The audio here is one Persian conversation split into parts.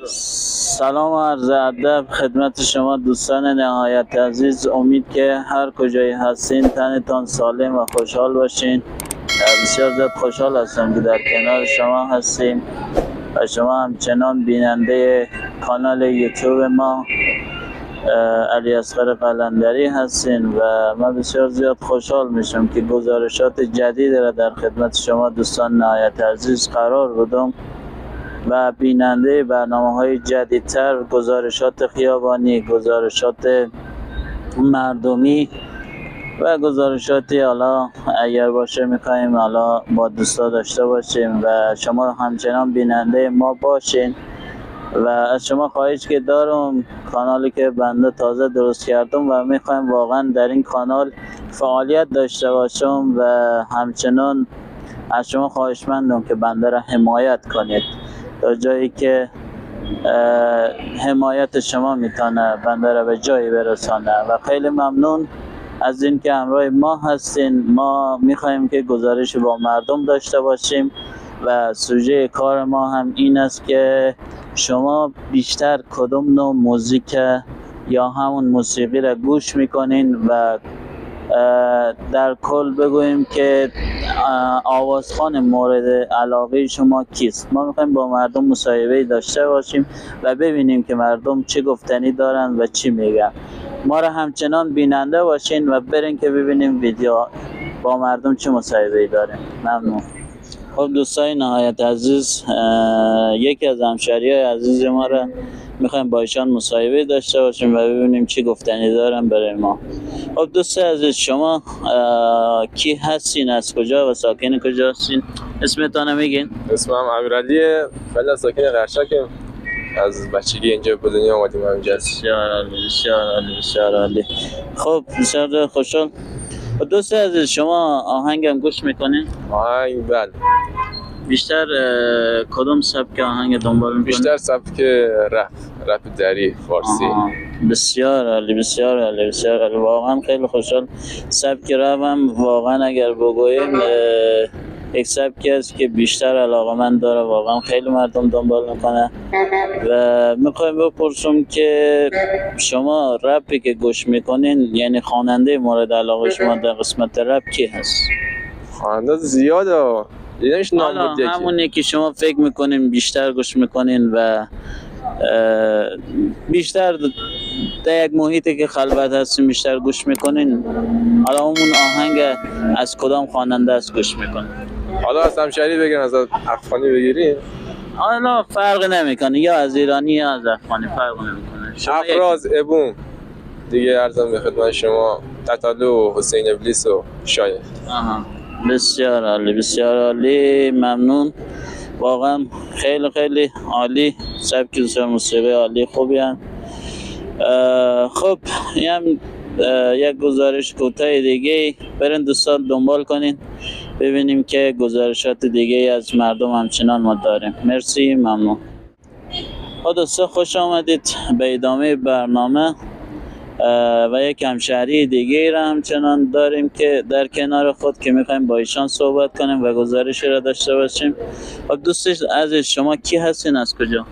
سلام و عرض ادب خدمت شما دوستان نهایت عزیز. امید که هر کجایی هستین تنتان سالم و خوشحال باشین. بسیار زیاد خوشحال هستم که در کنار شما هستیم و شما همچنان بیننده کانال یوتیوب ما علی اصغر قلندری هستین و من بسیار زیاد خوشحال میشم که گزارشات جدید را در خدمت شما دوستان نهایت عزیز قرار بدم و بیننده برنامه‌های جدیدتر، گزارشات خیابانی، گزارشات مردمی و گزارشاتی حالا اگر باشه می‌خوایم حالا با دوستا داشته باشیم و شما همچنان بیننده ما باشین. و از شما خواهش که دارم، کانالی که بنده تازه درست کردم و میخوایم واقعا در این کانال فعالیت داشته باشم و همچنان از شما خواهشمندم که بنده را حمایت کنید تا جایی که حمایت شما میتونه بنده را به جایی برسانه و خیلی ممنون از این که همراه ما هستین. ما میخوایم که گزارش با مردم داشته باشیم و سوژه کار ما هم این است که شما بیشتر کدوم نوع موزیک یا همون موسیقی را گوش میکنین و در کل بگوییم که آوازخوان مورد علاقه شما کیست. ما میخوایم با مردم مصاحبه داشته باشیم و ببینیم که مردم چه گفتنی دارن و چی میگن. ما را همچنان بیننده باشین و برین که ببینیم ویدیو با مردم چه مصاحبه داریم. ممنون. خب دوستای نهایت عزیز، یکی از همشهریای عزیز ما را میخوایم با ایشان مصاحبه داشته باشیم و ببینیم چی گفتنی دارن برای ما. خب دوست عزیز، شما کی هستین، از کجا و ساکن کجا هستین؟ اسمتون میگین؟ اسمم امیرعلیه، فعلا ساکن قرشکم. از بچگی اینجا به دنیا اومدیم همینجا. بسیار عالی، بسیار عالی، بسیار عالی. خب بسیار خوشحال. دوست عزیز، شما آهنگم گوش میکنین؟ آهنگ بله. بیشتر کدوم سبک آهنگ دنبال میکنین؟ بیشتر سبک رپ دری فارسی. بسیار عالی، بسیار عالی، بسیار عالی. واقعا خیلی خوشحال. سبک رپ هم واقعا اگر بگوییم یک سبکی است که بیشتر علاقه‌مند داره، واقعا خیلی مردم دنبال میکنه و میخوایم بپرسم که شما رپی که گوش میکنین، یعنی خواننده مورد علاقه شما در قسمت رپ کی هست؟ خواننده زیاده، دیدنش نام بود. همونی که شما فکر میکنین بیشتر گوش میکنین و بیشتر در یک محیطی که خلوت هستین بیشتر گوش میکنین، حالا اون آهنگ از کدام خواننده است گوش میکنین؟ حالا از همشهری بگیرین، از افغانی بگیرین، حالا فرق نمیکنه، یا از ایرانی یا از افغانی، فرق نمیکنه. افراز ابون دیگه ارزم به خدمت شما، تتالو، حسین ابلیس و شاید. بسیار عالی، بسیار عالی، ممنون. واقعا خیلی خیلی عالی، سبک موسیقی عالی خوبی هم. خب این یک گزارش کوتاه دیگه برین دوستان دنبال کنین ببینیم که گزارشات دیگه از مردم همچنان ما داریم. مرسی، ممنون. دوستان خوش آمدید به ادامه برنامه و یک همشهری دیگه را همچنان داریم که در کنار خود که میخوایم با ایشان صحبت کنیم و گزارشی را داشته باشیم. دوست عزیز، شما کی هستین، از کجا؟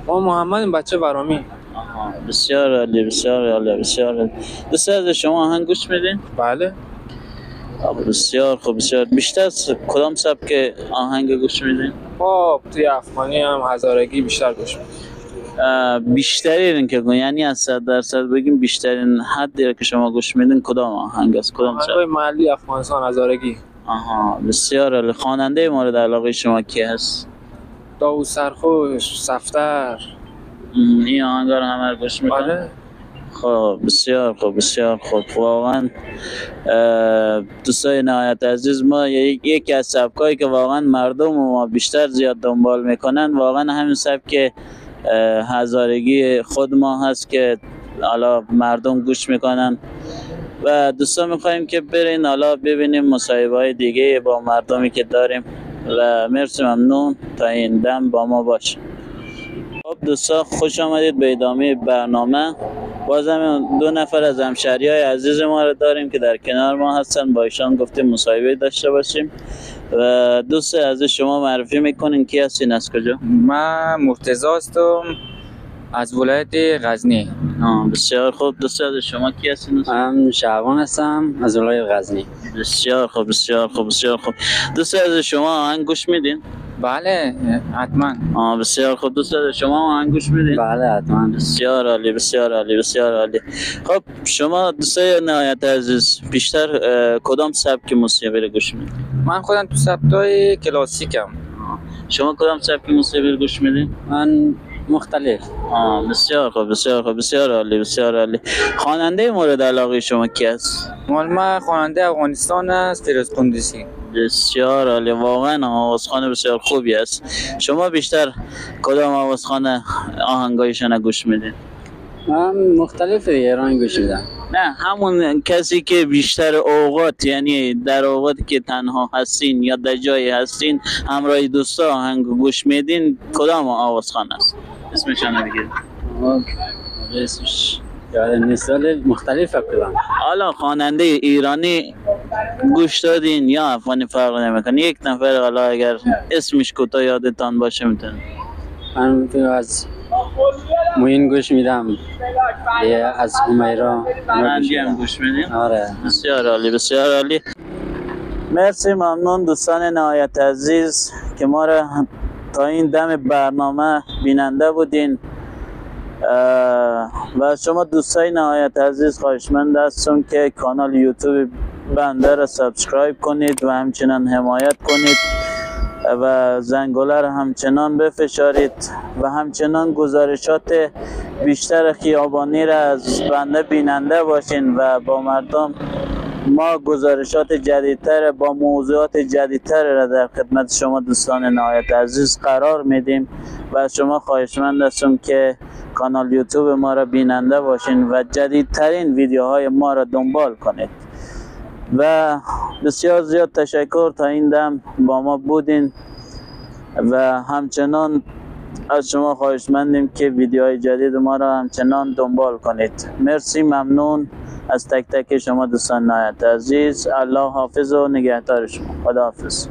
ما محمد بچه برامی. بسیار عالی، بسیار عالی، بسیار عالی. دوست عزیز، شما آهنگ گوش میدین؟ بله. بسیار خوب، بسیار. بیشتر کدام سبک آهنگ گوش میدین؟ خب توی افغانی هم هزارگی بیشتر گوش میدیم. بیشترین که یعنی از 100% بگیم بیشترین حدی که شما گوش میدین کدام آهنگ است؟ کدام سبک؟ محلی افغانستان هزارگی. بسیار عالی. خواننده مورد علاقه شما کی هست؟ داوود سرخوش، صفتر. این آهنگا رو همه گوش میکنن؟ بله. خب بسیار خوب، بسیار خوب. واقعا دوستای نهایت عزیز، ما یکی از سبکایی که واقعا مردم ما بیشتر زیاد دنبال میکنن واقعا همین سبک هزارگی خود ما هست که حالا مردم گوش میکنن و دوستان میخوایم که برین حالا ببینیم مصاحبه‌های دیگه با مردمی که داریم و مرسی، ممنون. تا این دم با ما باشین. خب دوستان خوش آمدید به ادامه برنامه. بازم دو نفر از همشهریای عزیز ما رو داریم که در کنار ما هستن، با ایشان گفتیم مصاحبه داشته باشیم و دوست از شما معرفی میکنین کی هستین، از کجا؟ من مرتضی هستم از ولایت غزنی. بسیار خوب. دوست از شما کی هستین؟ من شعبان هستم از ولایت غزنی. بسیار خوب بسیار خوب بسیار خوب. دوست از شما آهنگ گوش میدین؟ بله حتما. بسیار خوب. دوست از شما آهنگ گوش میدین؟ بله حتما. بسیار عالی بسیار عالی بسیار عالی. خب شما دوستای نهایت عزیز بیشتر کدام سبک موسیقی رو گوش میدین؟ من خودم تو سبکای کلاسیکم. شما کدام سبک موسیقی رو گوش میدین؟ من مختلف. بسیار خوب بسیار خوب بسیار عالی بسیار عالی. خواننده مورد علاقه شما کی است؟ مال من خواننده افغانستان است، فیروز قندوسی. بسیار عالی. واقعا آوازخوان بسیار خوبی است. شما بیشتر کدام آوازخوان آهنگایشان گوش میدین؟ من مختلف دیگه رنگ گوش میدم. نه همون کسی که بیشتر اوقات، یعنی در اوقاتی که تنها هستین یا در جایی هستین همراه دوستا آهنگ گوش میدین کدام آوازخوان است؟ اسمشان بگید. اسمش یاد نیست ولی مختلف کلام. حالا خواننده ایرانی گوش دادین یا افغانی فرق نمیکنه، یک نفر حالا اگر اسمش کوتاه یادتان باشه میتونه. من از موین گوش میدم، از همیرا هم گوش میدین؟ آره. بسیار عالی بسیار عالی. مرسی ممنون دوستان نهایت عزیز که ما را تا این دم برنامه بیننده بودین. و شما دوستای نهایت عزیز خواهشمند هستم که کانال یوتیوب بنده را سابسکرایب کنید و همچنان حمایت کنید و زنگوله را همچنان بفشارید و همچنان گزارشات بیشتر خیابانی را از بنده بیننده باشین و با مردم ما گزارشات جدیدتر با موضوعات جدیدتر را در خدمت شما دوستان نهایت عزیز قرار میدیم و شما خواهشمند هستم که کانال یوتیوب ما را بیننده باشین و جدیدترین ویدیوهای ما را دنبال کنید و بسیار زیاد تشکر تا این دم با ما بودین و همچنان از شما خواهشمندیم که ویدیوهای جدید ما را همچنان دنبال کنید. مرسی ممنون از تک تک شما دوستان نهایت عزیز. الله حافظ و نگهدار شما. خدا حافظ.